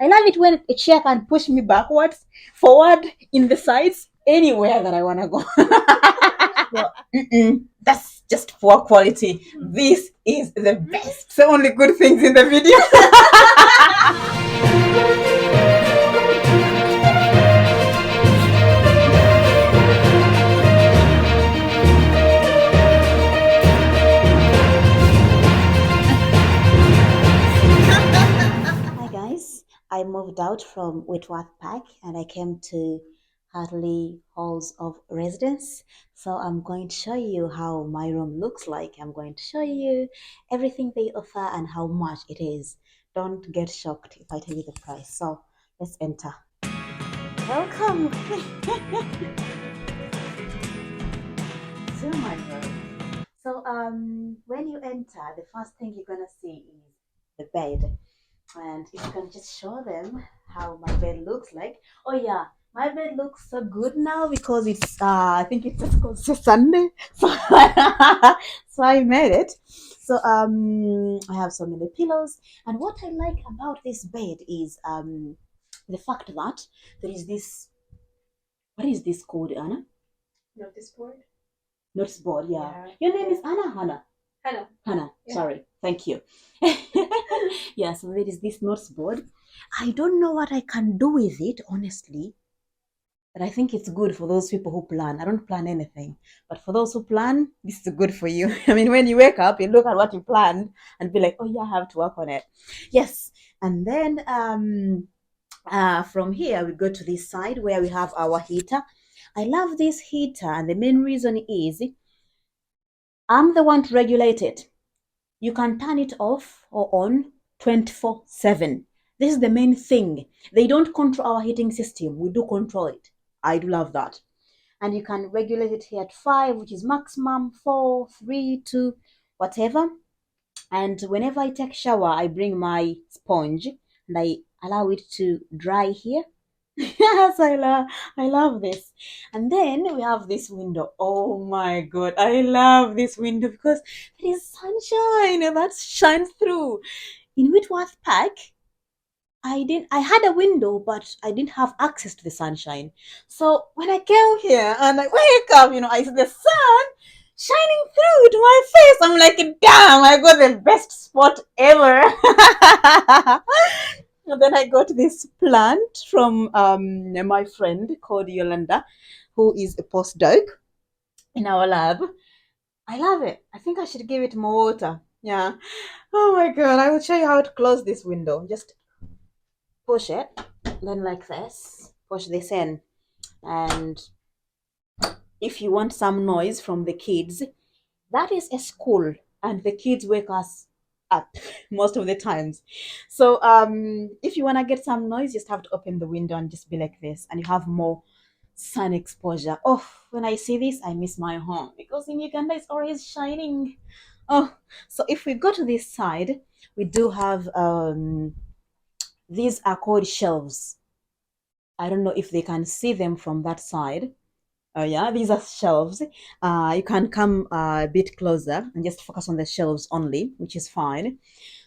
I love it when a chair can push me backwards, forward, in the sides, anywhere that I want to go. Well, that's just poor quality. This is the best. The only good things in the video. Hi guys, I moved out from Whitworth Park and I came to Hartley Halls of Residence. So I'm going to show you how my room looks like. I'm going to show you everything they offer and how much it is. Don't get shocked if I tell you the price. So let's enter. Welcome to my room. So when you enter, the first thing you're gonna see is the bed. And if you can just show them how my bed looks like. Oh yeah, my bed looks so good now because it's I think it's just called Sunday. So, so I made it. So I have so many pillows. And what I like about this bed is the fact that there is this, what is this called, Anna? Notice board. Notice board, yeah. Your name is Anna, Hannah. Hannah, yeah. Sorry, thank you. Yeah, so there is this notes board. I don't know what I can do with it, honestly, but I think it's good for those people who plan. I don't plan anything, but for those who plan, this is good for you. I mean, when you wake up, you look at what you planned and be like, oh yeah, I have to work on it. Yes, and then from here we go to this side where we have our heater. I love this heater, and the main reason is I'm the one to regulate it. You can turn it off or on 24/7. This is the main thing. They don't control our heating system. We do control it. I do love that. And you can regulate it here at 5, which is maximum, 4, 3, 2, whatever. And whenever I take shower, I bring my sponge and I allow it to dry here. Yes, I love this. And then we have this window. Oh my god, I love this window because there is sunshine that shines through. In Whitworth Park, I had a window, but I didn't have access to the sunshine. So when I came here and I wake up, I see the sun shining through to my face. I'm like, damn, I got the best spot ever. And then I got this plant from my friend called Yolanda, who is a postdoc in our lab. I love it. I think I should give it more water. Yeah. Oh my god, I will show you how to close this window. Just push it, then like this, push this in. And if you want some noise from the kids, that is a school and the kids wake us up most of the times. So if you want to get some noise, you just have to open the window and just be like this, and you have more sun exposure. Oh, when I see this, I miss my home because in Uganda it's always shining. Oh, so if we go to this side, we do have these are called shelves. I don't know if they can see them from that side. Oh yeah, these are shelves. You can come a bit closer and just focus on the shelves only, which is fine.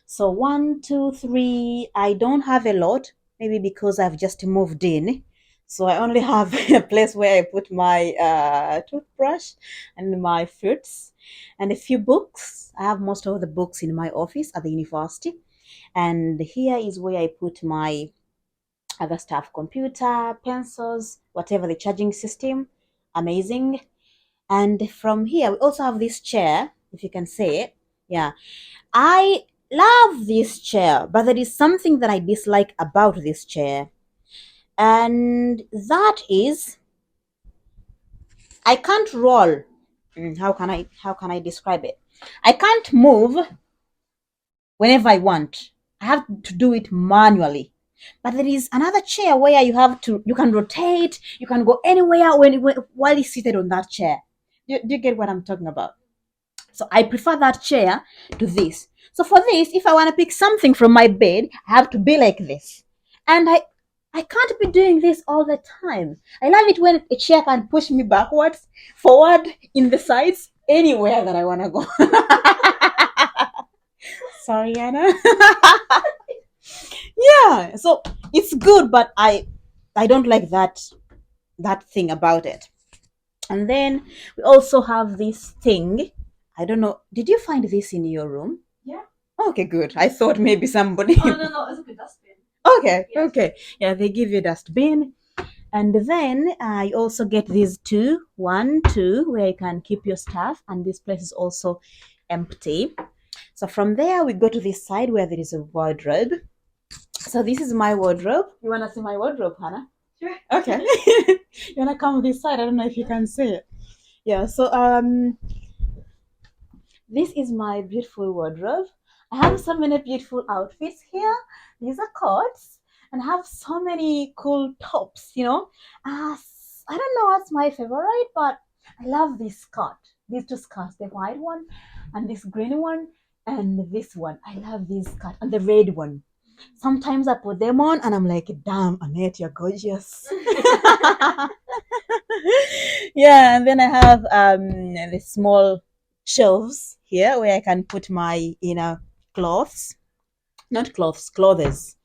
So 1, 2, 3. I don't have a lot, maybe because I've just moved in. So I only have a place where I put my toothbrush and my fruits and a few books. I have most of the books in my office at the university. And here is where I put my other stuff, computer, pencils, whatever, the charging system. Amazing. And from here, we also have this chair, if you can see it. Yeah. I love this chair, but there is something that I dislike about this chair. And that is, I can't roll. How can I describe it? I can't move whenever I want. I have to do it manually. But there is another chair where you can rotate, you can go anywhere while you're seated on that chair. Do you get what I'm talking about? So I prefer that chair to this. So for this, if I want to pick something from my bed, I have to be like this. And I can't be doing this all the time. I love it when a chair can push me backwards, forward, in the sides, anywhere that I want to go. Sorry, Anna. Yeah, so it's good, but I don't like that thing about it. And then we also have this thing. I don't know. Did you find this in your room? Yeah. Okay, good. I thought maybe somebody. Oh no, it's a good dustbin. Okay, Yes. okay. Yeah, they give you dustbin. And then you also get these two, one, two, where you can keep your stuff. And this place is also empty. So from there, we go to this side where there is a wardrobe. So this is my wardrobe. You want to see my wardrobe, Hannah? Sure. Okay. You want to come this side? I don't know if you can see it. Yeah, so this is my beautiful wardrobe. I have so many beautiful outfits here. These are coats, and I have so many cool tops, I don't know what's my favorite, but I love this skirt. These two skirts, the white one and this green one and this one. I love this skirt and the red one. Sometimes I put them on and I'm like, damn, Annette, you're gorgeous. Yeah, and then I have the small shelves here where I can put my clothes. Not clothes, clothes.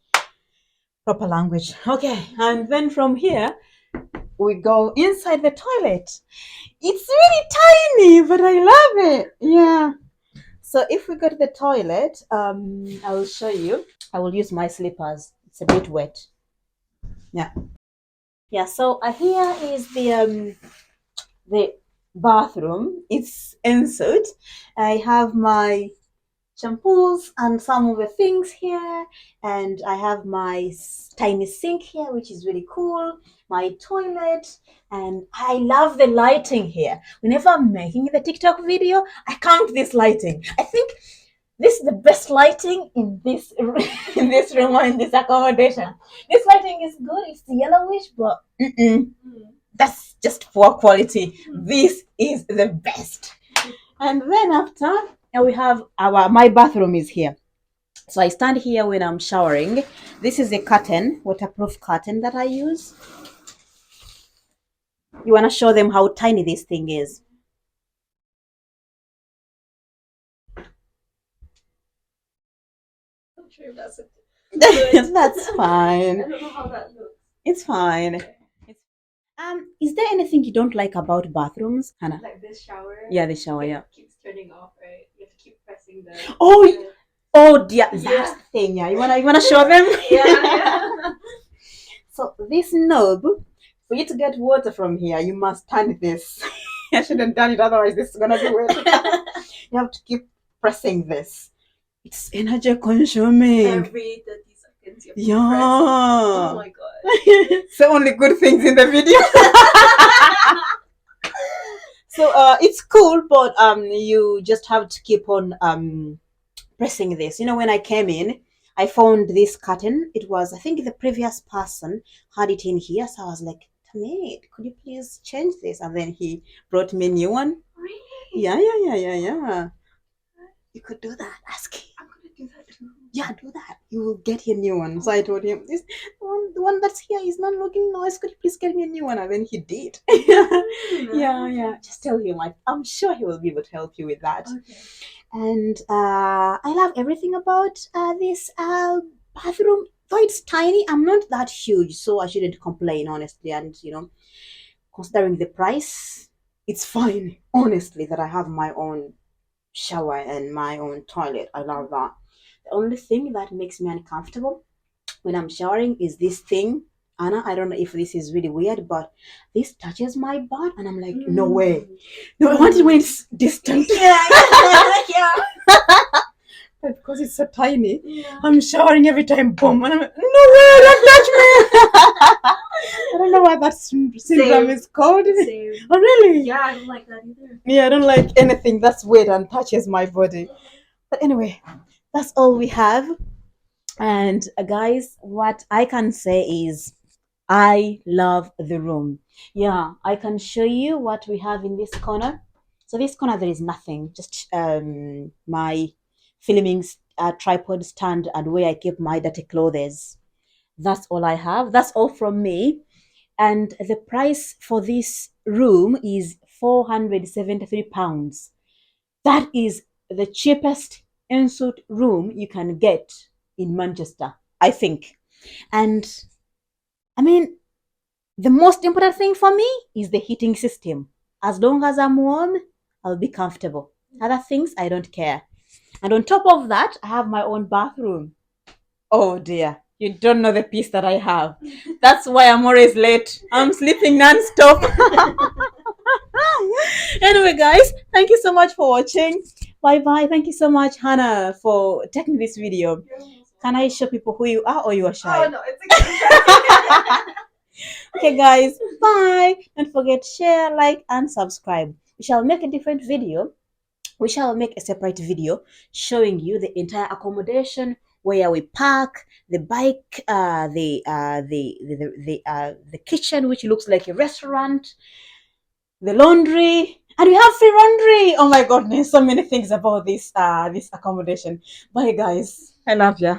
Proper language. Okay, and then from here we go inside the toilet. It's really tiny, but I love it. Yeah. So if we go to the toilet, I will show you. I will use my slippers. It's a bit wet. Yeah. Yeah. So here is the bathroom. It's insert. I have my shampoos and some of the things here, and I have my tiny sink here, which is really cool. My toilet, and I love the lighting here. Whenever I'm making the TikTok video, I count this lighting. I think this is the best lighting in this in this room or in this accommodation. This lighting is good. It's yellowish, but that's just poor quality. This is the best. And then after, we have my bathroom is here. So I stand here when I'm showering. This is a curtain, waterproof curtain that I use. You want to show them how tiny this thing is. I'm sure that's good. That's fine. I don't know how that looks. It's fine. Is there anything you don't like about bathrooms, Hannah? Like this shower. Yeah, the shower. Yeah. Keeps turning off, right? You have to keep pressing the. Oh dear, that thing. Yeah, you wanna show them? Yeah. So this knob, for you to get water from here, you must turn this. I shouldn't done it, otherwise this is gonna be wet. You have to keep pressing this. It's energy consuming. Every 30 seconds you have to Yeah. press. Oh my god. It's the only good things in the video. So it's cool, but you just have to keep on pressing this. When I came in, I found this curtain. It was, I think, the previous person had it in here, so I was like, Tamid, could you please change this? And then he brought me a new one. Really? Yeah. You could do that. Ask him. I'm gonna do that too. Yeah, do that. You will get your new one. So I told him, the one that's here is not looking nice. Could you please get me a new one? And then he did. Yeah. Just tell him. I'm sure he will be able to help you with that. Okay. And I love everything about this bathroom. Though it's tiny, I'm not that huge, so I shouldn't complain, honestly. And considering the price, it's fine, honestly, that I have my own shower and my own toilet. I love that. The only thing that makes me uncomfortable when I'm showering is this thing. Anna, I don't know if this is really weird, but this touches my butt, and I'm like, no way. No, I want it when it's distant. Yeah. But because it's so tiny, Yeah. I'm showering every time, boom, and I'm like, no way, don't touch me. I don't know what that syndrome is called. Same. Oh, really? Yeah, I don't like that either. Yeah, I don't like anything that's weird and touches my body. But anyway, that's all we have. And guys, what I can say is I love the room. Yeah, I can show you what we have in this corner. So this corner there is nothing, just my filming tripod stand and where I keep my dirty clothes. That's all I have. That's all from me. And the price for this room is £473. That is the cheapest ensuite room you can get in Manchester. I think. And I mean, the most important thing for me is the heating system. As long as I'm warm, I'll be comfortable. Other things, I don't care. And on top of that, I have my own bathroom. Oh dear, you don't know the peace that I have. That's why I'm always late. I'm sleeping non-stop. Anyway, guys, thank you so much for watching. Bye bye. Thank you so much, Hannah, for taking this video. Can I show people who you are, or you are shy? Oh no, it's okay. Okay, guys, bye. Don't forget, share, like, and subscribe. We shall make a different video. We shall make a separate video showing you the entire accommodation, where we park, the bike, the kitchen, which looks like a restaurant, the laundry, and we have free laundry. Oh my goodness, so many things about this accommodation. Bye, guys. I love ya.